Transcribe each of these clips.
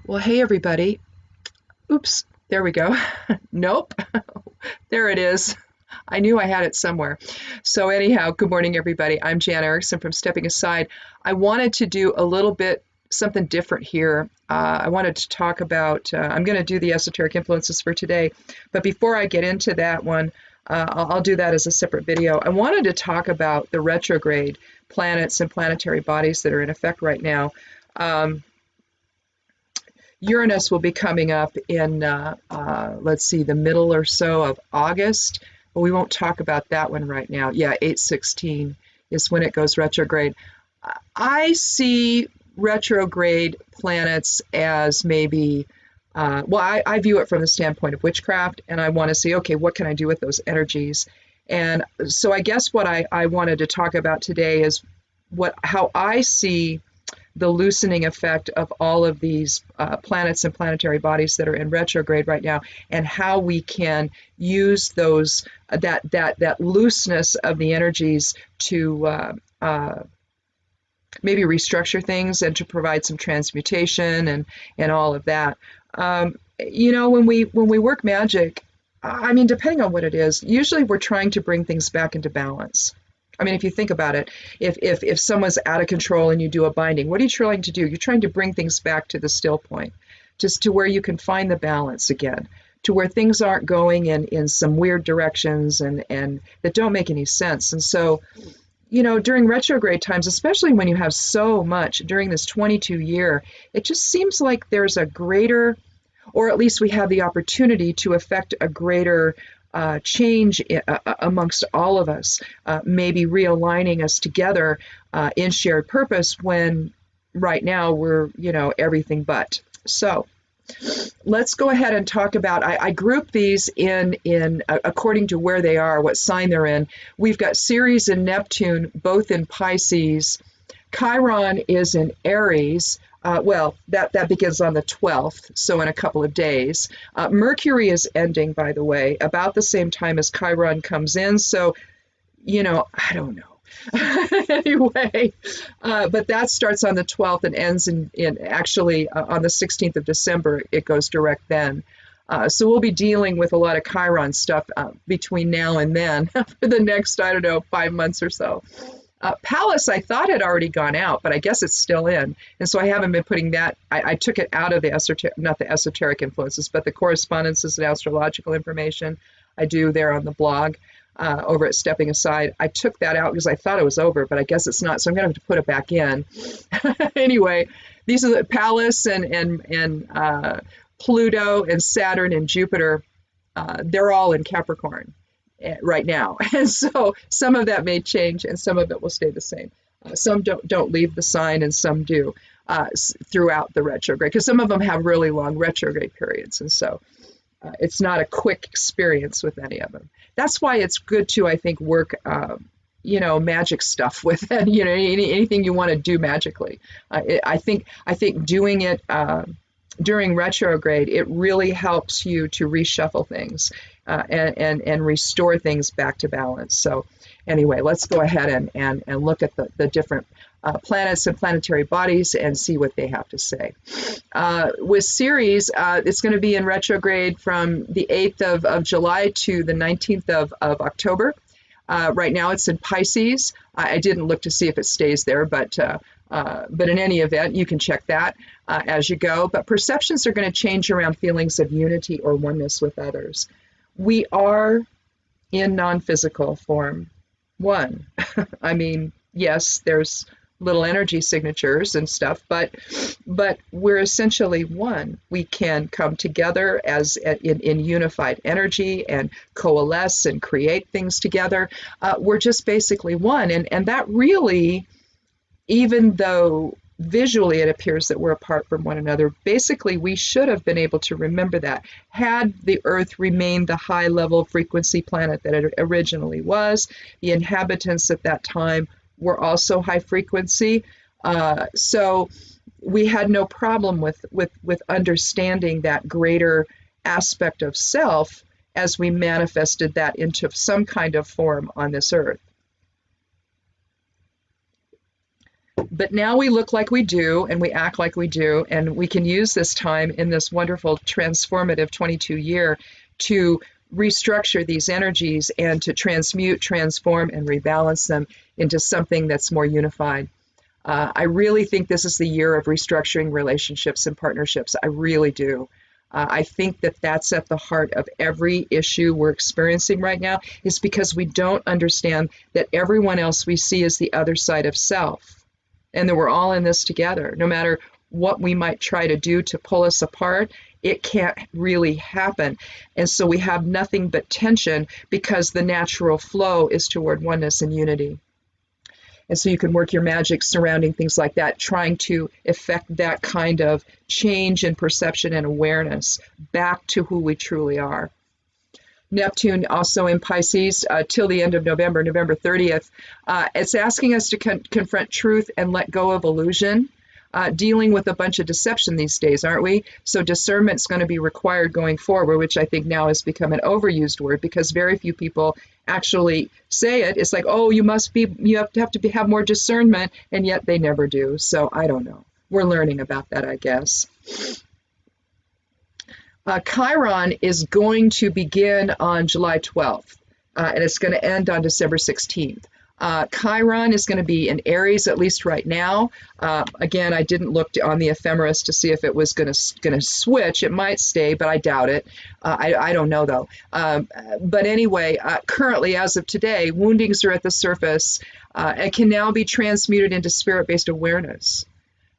Well, hey everybody. Oops, there we go. Nope, there it is. I knew I had it somewhere. So anyhow, good morning everybody. I'm Jan Erickson from Stepping Aside. I wanted to do a little bit something different here. I wanted to talk about, I'm going to do the esoteric influences for today, but before I get into that one, I'll do that as a separate video. I wanted to talk about the retrograde planets and planetary bodies that are in effect right now. Uranus will be coming up in, let's see, the middle or so of August, but we won't talk about that one right now. Yeah, 8/16 is when it goes retrograde. I see retrograde planets as maybe, I view it from the standpoint of witchcraft, and I want to see, okay, what can I do with those energies? And so I guess what I wanted to talk about today is how I see the loosening effect of all of these planets and planetary bodies that are in retrograde right now, and how we can use those that looseness of the energies to maybe restructure things and to provide some transmutation and all of that. When we work magic, I mean, depending on what it is, usually we're trying to bring things back into balance. I mean, if you think about it, if someone's out of control and you do a binding, what are you trying to do? You're trying to bring things back to the still point, just to where you can find the balance again, to where things aren't going in some weird directions and that don't make any sense. And so, during retrograde times, especially when you have so much during this 22-year, it just seems like there's a greater, or at least we have the opportunity to affect a greater change amongst all of us, maybe realigning us together in shared purpose when right now we're, everything but. So let's go ahead and talk about, I group these in according to where they are, what sign they're in. We've got Ceres and Neptune, both in Pisces. Chiron is in Aries. That begins on the 12th, so in a couple of days. Mercury is ending, by the way, about the same time as Chiron comes in, so, I don't know. Anyway, but that starts on the 12th and ends in actually on the 16th of December. It goes direct then. So we'll be dealing with a lot of Chiron stuff between now and then for the next, 5 months or so. Palace, I thought had already gone out, but I guess it's still in. And so I haven't been putting that, I took it out of the not the esoteric influences, but the correspondences and astrological information I do there on the blog over at Stepping Aside. I took that out because I thought it was over, but I guess it's not. So I'm going to have to put it back in. Anyway, these are the Palace and Pluto and Saturn and Jupiter. They're all in Capricorn right now, and so some of that may change and some of it will stay the same. Some don't leave the sign and some do throughout the retrograde, because some of them have really long retrograde periods, and so it's not a quick experience with any of them. That's why it's good to, I think, work magic stuff with anything you want to do magically. I think doing it during retrograde, it really helps you to reshuffle things and restore things back to balance. So anyway, let's go ahead and look at the different planets and planetary bodies and see what they have to say. With Ceres, it's going to be in retrograde from the 8th of July to the 19th of October. Right now it's in Pisces. I didn't look to see if it stays there, but in any event, you can check that as you go. But perceptions are going to change around feelings of unity or oneness with others. We are in non-physical form one. I mean, yes, there's little energy signatures and stuff, but we're essentially one. We can come together as in unified energy and coalesce and create things together. We're just basically one, and that really, even though visually it appears that we're apart from one another, basically we should have been able to remember that had the Earth remained the high level frequency planet that it originally was. The inhabitants at that time were also high frequency, so we had no problem with understanding that greater aspect of self as we manifested that into some kind of form on this Earth. But now we look like we do and we act like we do, and we can use this time in this wonderful transformative 22 year to restructure these energies and to transmute, transform, and rebalance them into something that's more unified. I really think this is the year of restructuring relationships and partnerships. I really do. I think that that's at the heart of every issue we're experiencing right now, is because we don't understand that everyone else we see is the other side of self, and that we're all in this together. No matter what we might try to do to pull us apart, it can't really happen. And so we have nothing but tension, because the natural flow is toward oneness and unity. And so you can work your magic surrounding things like that, trying to effect that kind of change in perception and awareness back to who we truly are. Neptune also in Pisces till the end of November, November 30th. It's asking us to confront truth and let go of illusion. Dealing with a bunch of deception these days, aren't we? So discernment's going to be required going forward, which I think now has become an overused word, because very few people actually say it. It's like, oh, you have to have more discernment, and yet they never do. So I don't know. We're learning about that, I guess. Chiron is going to begin on July 12th, and it's going to end on December 16th. Chiron is going to be in Aries, at least right now. Again, I didn't look on the ephemeris to see if it was going to switch. It might stay, but I doubt it. I don't know, though. But anyway, currently, as of today, woundings are at the surface and can now be transmuted into spirit-based awareness.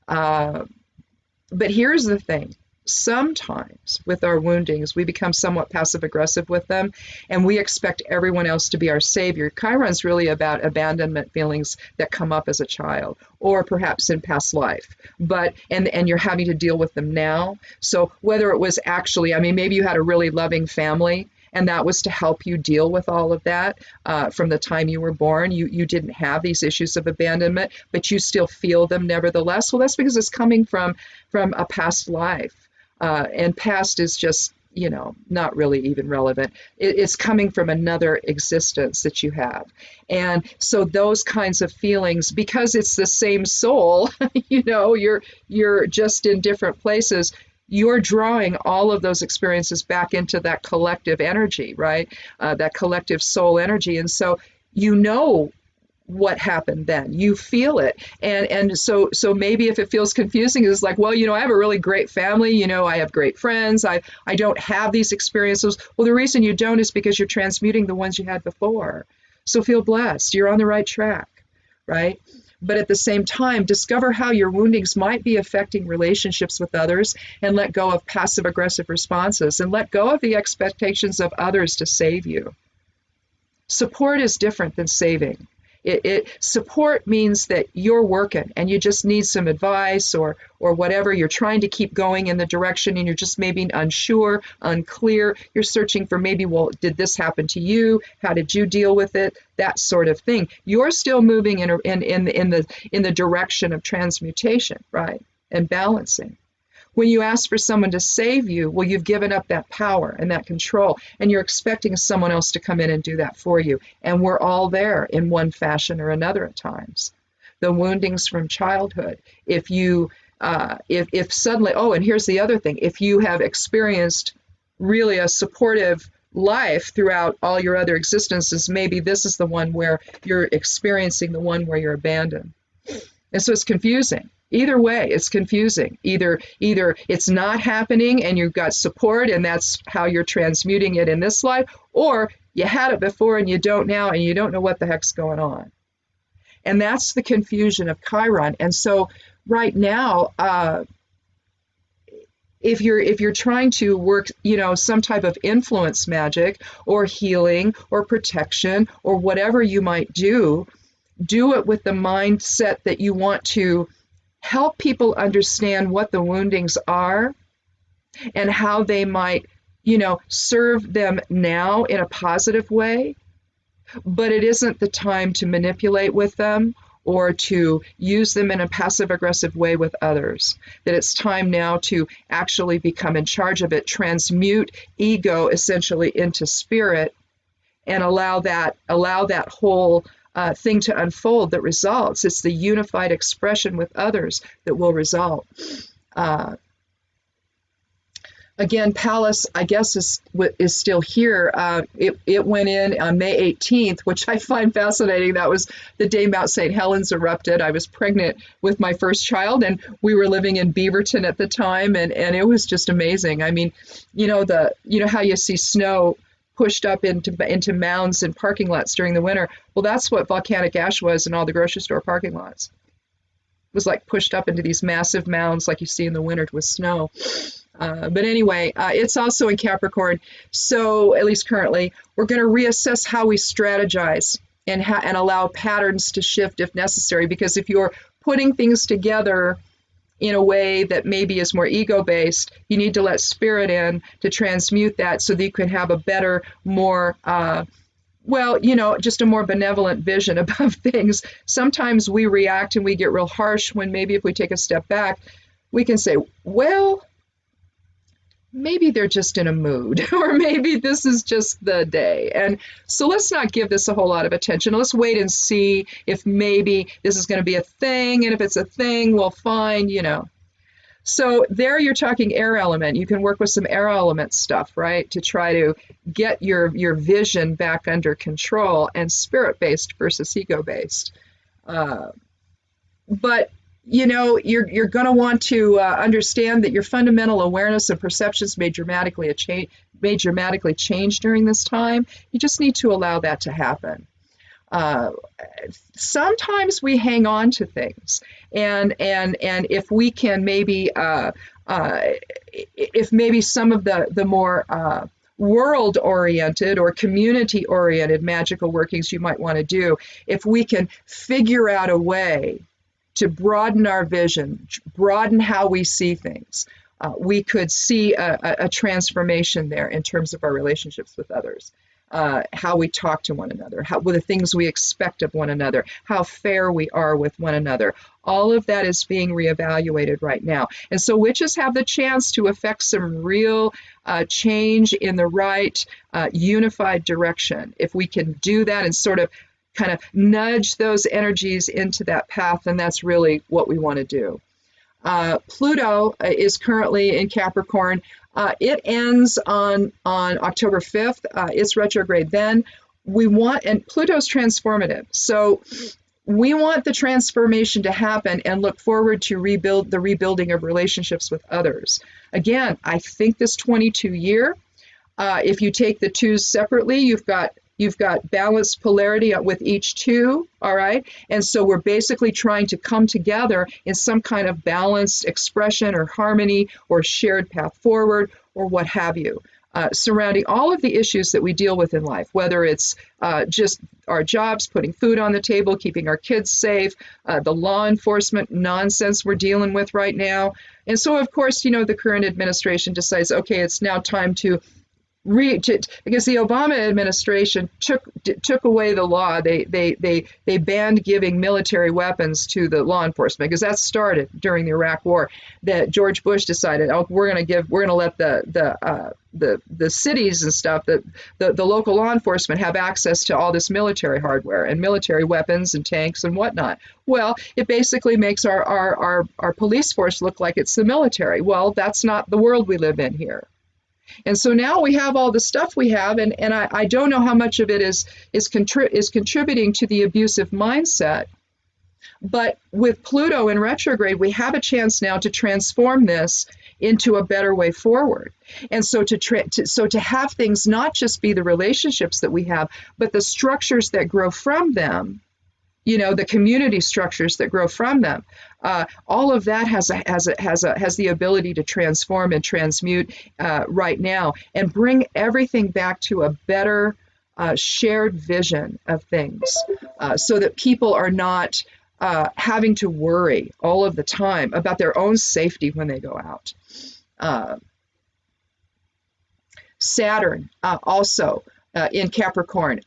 But here's the thing. Sometimes with our woundings, we become somewhat passive-aggressive with them, and we expect everyone else to be our savior. Chiron's really about abandonment feelings that come up as a child, or perhaps in past life. And you're having to deal with them now. So whether it was actually, I mean, maybe you had a really loving family, and that was to help you deal with all of that from the time you were born. You didn't have these issues of abandonment, but you still feel them nevertheless. Well, that's because it's coming from a past life. And past is just, not really even relevant. It's coming from another existence that you have. And so those kinds of feelings, because it's the same soul, you're just in different places, you're drawing all of those experiences back into that collective energy, right? That collective soul energy. And so what happened then. You feel it. And so maybe if it feels confusing, it's like, well, I have a really great family, I have great friends, I don't have these experiences. Well, the reason you don't is because you're transmuting the ones you had before. So feel blessed. You're on the right track, right? But at the same time, discover how your woundings might be affecting relationships with others, and let go of passive-aggressive responses, and let go of the expectations of others to save you. Support is different than saving. Support means that you're working and you just need some advice or whatever. You're trying to keep going in the direction, and you're just maybe unsure, unclear. You're searching for maybe, well, did this happen to you? How did you deal with it? That sort of thing. You're still moving in the direction of transmutation, right? And balancing. When you ask for someone to save you, well, you've given up that power and that control, and you're expecting someone else to come in and do that for you. And we're all there in one fashion or another at times. The woundings from childhood. If suddenly, and here's the other thing, if you have experienced really a supportive life throughout all your other existences, maybe this is the one where you're experiencing the one where you're abandoned. And so it's confusing. Either way, it's confusing. Either it's not happening and you've got support and that's how you're transmuting it in this life, or you had it before and you don't now and you don't know what the heck's going on. And that's the confusion of Chiron. And so right now, if you're trying to work, some type of influence magic or healing or protection or whatever you might do it with the mindset that you want to help people understand what the woundings are and how they might, serve them now in a positive way. But it isn't the time to manipulate with them or to use them in a passive-aggressive way with others. That it's time now to actually become in charge of it, transmute ego essentially into spirit, and allow that whole thing to unfold that results. It's the unified expression with others that will result. Again, Pallas, I guess, is still here. It went in on May 18th, which I find fascinating. That was the day Mount St. Helens erupted. I was pregnant with my first child, and we were living in Beaverton at the time, and it was just amazing. I mean, you know how you see snow pushed up into mounds in parking lots during the winter. Well, that's what volcanic ash was in all the grocery store parking lots. It was like pushed up into these massive mounds like you see in the winter with snow. But anyway, it's also in Capricorn. So at least currently, we're going to reassess how we strategize and allow patterns to shift if necessary. Because if you're putting things together in a way that maybe is more ego-based, you need to let spirit in to transmute that so that you can have a better, more, just a more benevolent vision about things. Sometimes we react and we get real harsh when maybe if we take a step back, we can say, well, maybe they're just in a mood, or maybe this is just the day. And so let's not give this a whole lot of attention. Let's wait and see if maybe this is going to be a thing. And if it's a thing, well, fine, So there you're talking air element. You can work with some air element stuff, right, to try to get your vision back under control, and spirit-based versus ego-based. But you're going to want to understand that your fundamental awareness and perceptions may dramatically change during this time. You just need to allow that to happen. Sometimes we hang on to things, and if we can maybe, if maybe some of the more world-oriented or community-oriented magical workings you might want to do, if we can figure out a way to broaden our vision, broaden how we see things, we could see a transformation there in terms of our relationships with others, how we talk to one another, what the things we expect of one another, how fair we are with one another. All of that is being reevaluated right now. And so witches have the chance to affect some real change in the right unified direction. If we can do that and sort of kind of nudge those energies into that path, and that's really what we want to do. Pluto is currently in Capricorn. It ends on October 5th. It's retrograde then. And Pluto's transformative. So we want the transformation to happen and look forward to the rebuilding of relationships with others. Again, I think this 22 year, if you take the twos separately, you've got balanced polarity with each two, all right? And so we're basically trying to come together in some kind of balanced expression or harmony or shared path forward or what have you, surrounding all of the issues that we deal with in life, whether it's just our jobs, putting food on the table, keeping our kids safe, the law enforcement nonsense we're dealing with right now. And so, of course, the current administration decides, okay, it's now time to because the Obama administration took away the law. They banned giving military weapons to the law enforcement, because that started during the Iraq War. That George Bush decided, we're going to let the cities and stuff, the local law enforcement have access to all this military hardware and military weapons and tanks and whatnot. Well, it basically makes our police force look like it's the military. Well, that's not the world we live in here. And so now we have all the stuff we have, and I don't know how much of it is contributing to the abusive mindset. But with Pluto in retrograde, we have a chance now to transform this into a better way forward. And so to have things not just be the relationships that we have, but the structures that grow from them, the community structures that grow from them. All of that has the ability to transform and transmute right now and bring everything back to a better shared vision of things, so that people are not having to worry all of the time about their own safety when they go out. Saturn also in Capricorn,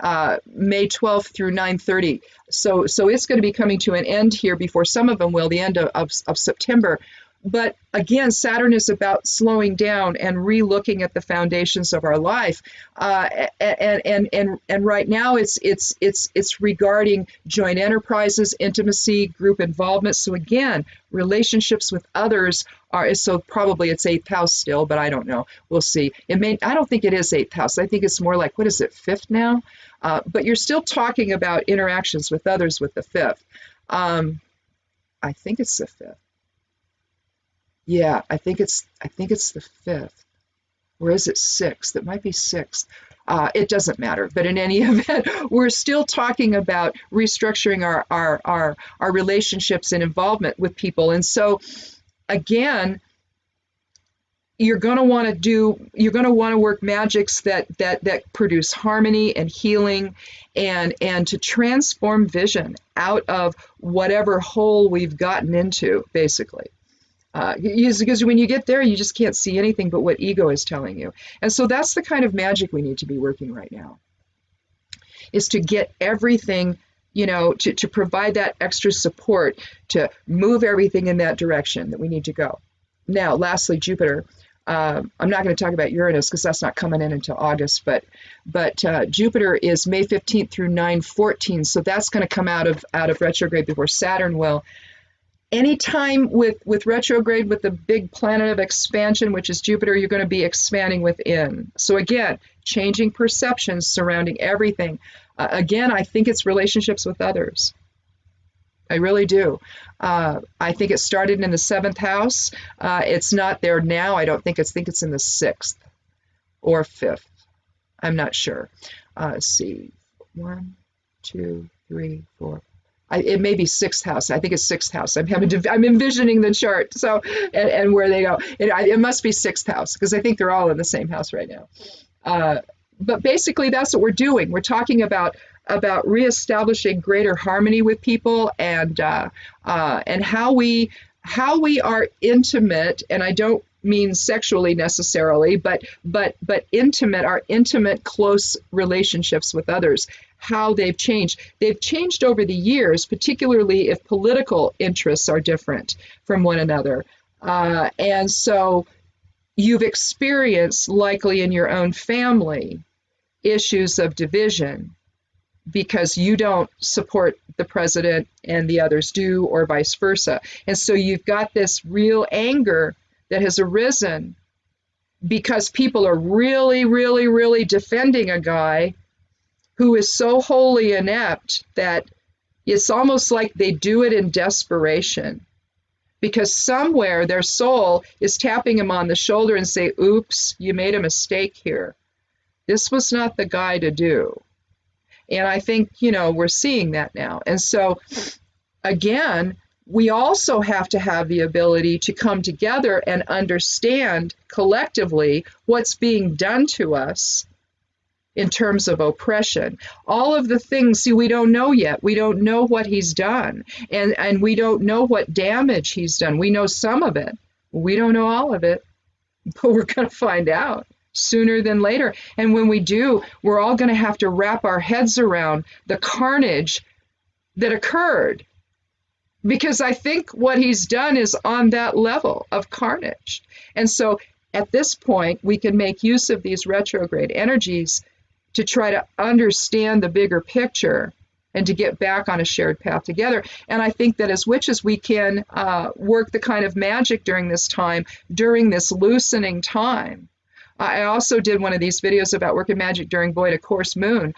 May 12th through 9/30. So it's going to be coming to an end here before some of them will, the end of September. But again, Saturn is about slowing down and re-looking at the foundations of our life. And right now it's regarding joint enterprises, intimacy, group involvement. So again, relationships with others are, so probably it's eighth house still, but I don't know. We'll see. I don't think it is eighth house. I think it's more like, what is it, fifth now? But you're still talking about interactions with others with the fifth. I think it's the fifth. Yeah, I think it's the fifth. Or is it sixth? It might be sixth. It doesn't matter. But in any event, we're still talking about restructuring our relationships and involvement with people. And so again, you're going to want to work magics that produce harmony and healing and to transform vision out of whatever hole we've gotten into, basically. Because when you get there, you just can't see anything but what ego is telling you. And so that's the kind of magic we need to be working right now, is to get everything, to provide that extra support to move everything in that direction that we need to go. Now, lastly, Jupiter. I'm not going to talk about Uranus because that's not coming in until August, but Jupiter is May 15th through 9/14, so that's going to come out of retrograde before Saturn will. Anytime with retrograde, with the big planet of expansion, which is Jupiter, you're going to be expanding within. So again, changing perceptions surrounding everything. Again, I think it's relationships with others. I really do. I think it started in the seventh house. It's not there now. I think it's in the sixth or fifth. I'm not sure. Let's see. 1, 2, 3, 4. It may be sixth house. I think it's sixth house. I'm envisioning the chart. So and where they go. It must be sixth house because I think they're all in the same house right now. But basically, that's what we're doing. We're talking about reestablishing greater harmony with people and how we are intimate. And I don't mean sexually necessarily, but intimate, our intimate, close relationships with others. How they've changed. They've changed over the years, particularly if political interests are different from one another. And so you've experienced, likely in your own family, issues of division because you don't support the president and the others do, or vice versa. And so you've got this real anger that has arisen because people are really, really, really defending a guy who is so wholly inept that it's almost like they do it in desperation, because somewhere their soul is tapping him on the shoulder and say, oops, you made a mistake here. This was not the guy to do. And I think, we're seeing that now. And so, again, we also have to have the ability to come together and understand collectively what's being done to us in terms of oppression. All of the things, we don't know yet. We don't know what he's done. And we don't know what damage he's done. We know some of it. We don't know all of it. But we're going to find out sooner than later. And when we do, we're all going to have to wrap our heads around the carnage that occurred. Because I think what he's done is on that level of carnage. And so at this point, we can make use of these retrograde energies to try to understand the bigger picture and to get back on a shared path together. And I think that as witches, we can work the kind of magic during this time, during this loosening time. I also did one of these videos about working magic during void of course moon,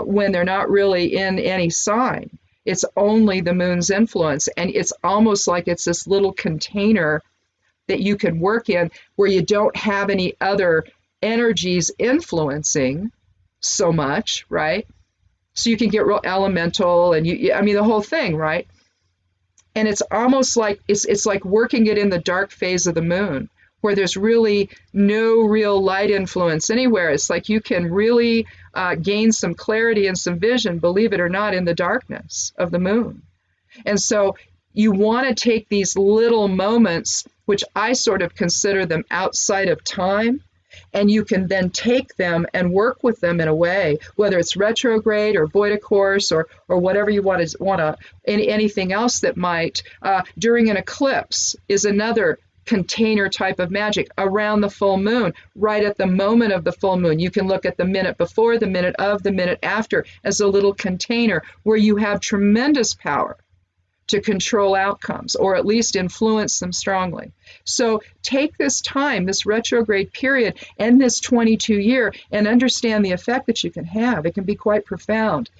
when they're not really in any sign. It's only the moon's influence. And it's almost like it's this little container that you can work in where you don't have any other energies influencing so much, right? So you can get real elemental and the whole thing, right? And it's almost like it's like working it in the dark phase of the moon, where there's really no real light influence anywhere. It's like you can really gain some clarity and some vision, believe it or not, in the darkness of the moon. And so you want to take these little moments, which I sort of consider them outside of time, And you can then take them and work with them in a way, whether it's retrograde or void of course or whatever you want to anything else that might during an eclipse is another container type of magic. Around the full moon, right at the moment of the full moon, you can look at the minute before, the minute of, the minute after as a little container where you have tremendous power to control outcomes or at least influence them strongly. So take this time, this retrograde period and this 22-year and understand the effect that you can have. It can be quite profound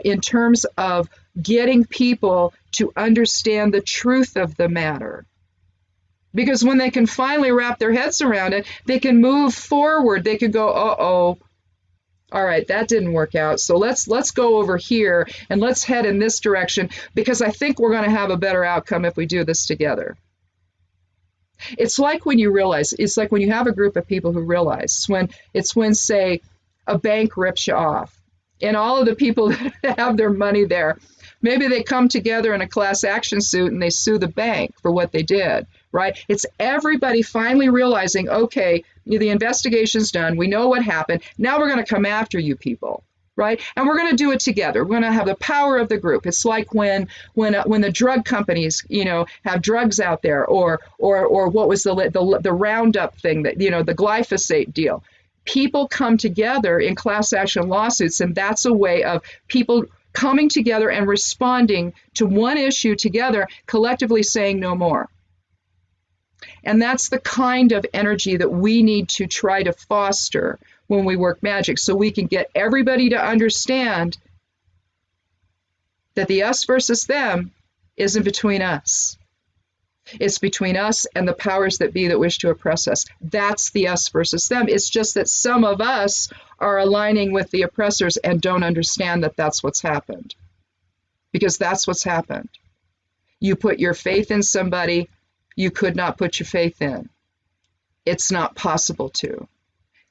in terms of getting people to understand the truth of the matter. Because when they can finally wrap their heads around it, they can move forward. They can go, uh-oh, all right, that didn't work out. So let's go over here and let's head in this direction because I think we're going to have a better outcome if we do this together. It's like when you realize, it's like when you have a group of people who realize when, say, a bank rips you off and all of the people that have their money there, maybe they come together in a class action suit and they sue the bank for what they did, right? It's everybody finally realizing, okay, the investigation's done. We know what happened. Now we're going to come after you people, right? And we're going to do it together. We're going to have the power of the group. It's like when the drug companies, have drugs out there, or what was the Roundup thing that the glyphosate deal. People come together in class action lawsuits, and that's a way of people coming together and responding to one issue together, collectively saying no more. And that's the kind of energy that we need to try to foster when we work magic, so we can get everybody to understand that the us versus them isn't between us. It's between us and the powers that be that wish to oppress us. That's the us versus them. It's just that some of us are aligning with the oppressors and don't understand that that's what's happened. Because that's what's happened. You put your faith in somebody you could not put your faith in. It's not possible to.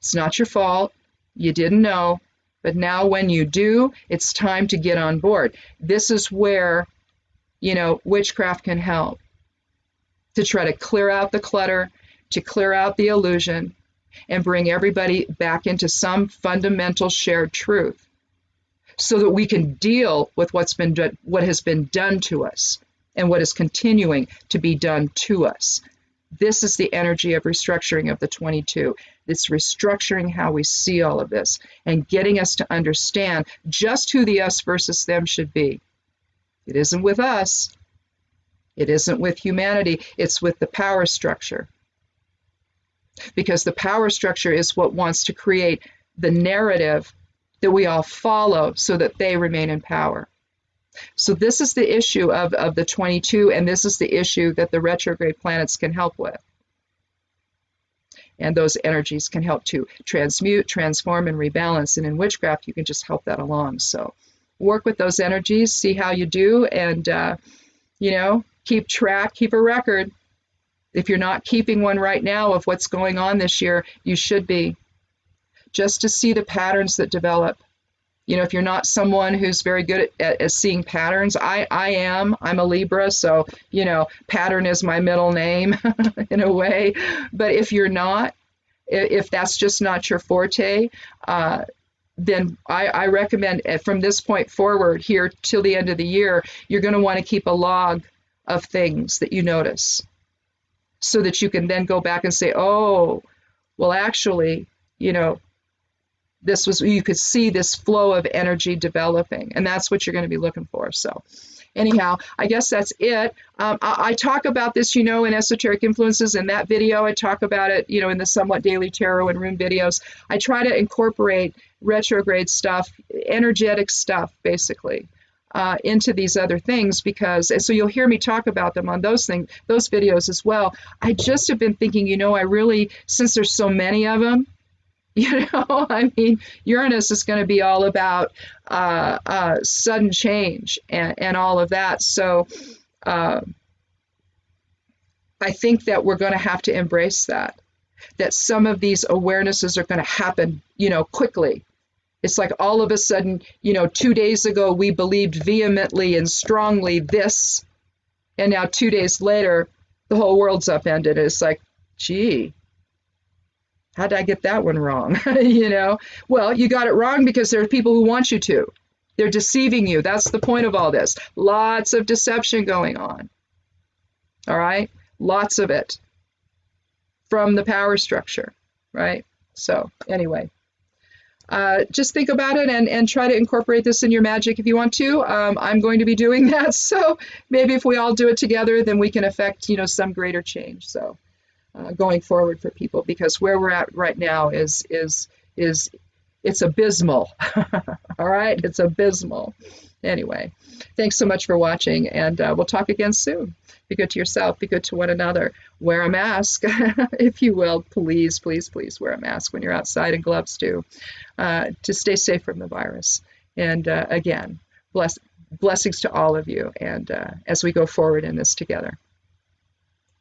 It's not your fault. You didn't know. But now when you do, it's time to get on board. This is where, witchcraft can help. To try to clear out the clutter, to clear out the illusion, and bring everybody back into some fundamental shared truth so that we can deal with what has been done to us and what is continuing to be done to us. This is the energy of restructuring of the 22. It's restructuring how we see all of this and getting us to understand just who the us versus them should be. It isn't with us. It isn't with humanity. It's with the power structure. Because the power structure is what wants to create the narrative that we all follow so that they remain in power. So this is the issue of the 22, and this is the issue that the retrograde planets can help with. And those energies can help to transmute, transform, and rebalance. And in witchcraft, you can just help that along. So work with those energies, see how you do, and, keep track, keep a record. If you're not keeping one right now of what's going on this year, you should be, just to see the patterns that develop. If you're not someone who's very good at seeing patterns, I am. I'm a Libra, so, pattern is my middle name in a way. But if you're not, if that's just not your forte, then I recommend from this point forward here till the end of the year, you're going to want to keep a log of things that you notice so that you can then go back and say, oh, well, actually, you could see this flow of energy developing, and that's what you're going to be looking for. So anyhow, I guess that's it. I talk about this, in Esoteric Influences. In that video, I talk about it, in the Somewhat Daily Tarot and Rune videos. I try to incorporate retrograde stuff, energetic stuff, basically, into these other things, and so you'll hear me talk about them on those videos as well. I just have been thinking, I really, since there's so many of them, Uranus is going to be all about sudden change and all of that. So I think that we're going to have to embrace that some of these awarenesses are going to happen, quickly. It's like all of a sudden, 2 days ago, we believed vehemently and strongly this, and now 2 days later, the whole world's upended. It's like, gee, How did I get that one wrong? You know, well, you got it wrong because there are people who want you to. They're deceiving you. That's the point of all this. Lots of deception going on. All right? Lots of it from the power structure, right? So anyway, just think about it and try to incorporate this in your magic if you want to. I'm going to be doing that. So maybe if we all do it together, then we can affect, you know, some greater change. So going forward for people, because where we're at right now is it's abysmal. All right, it's abysmal. Anyway, thanks so much for watching, and we'll talk again soon. Be good to yourself. Be good to one another. Wear a mask, if you will. Please, please, please wear a mask when you're outside, and gloves too, to stay safe from the virus. And again, blessings to all of you, and as we go forward in this together.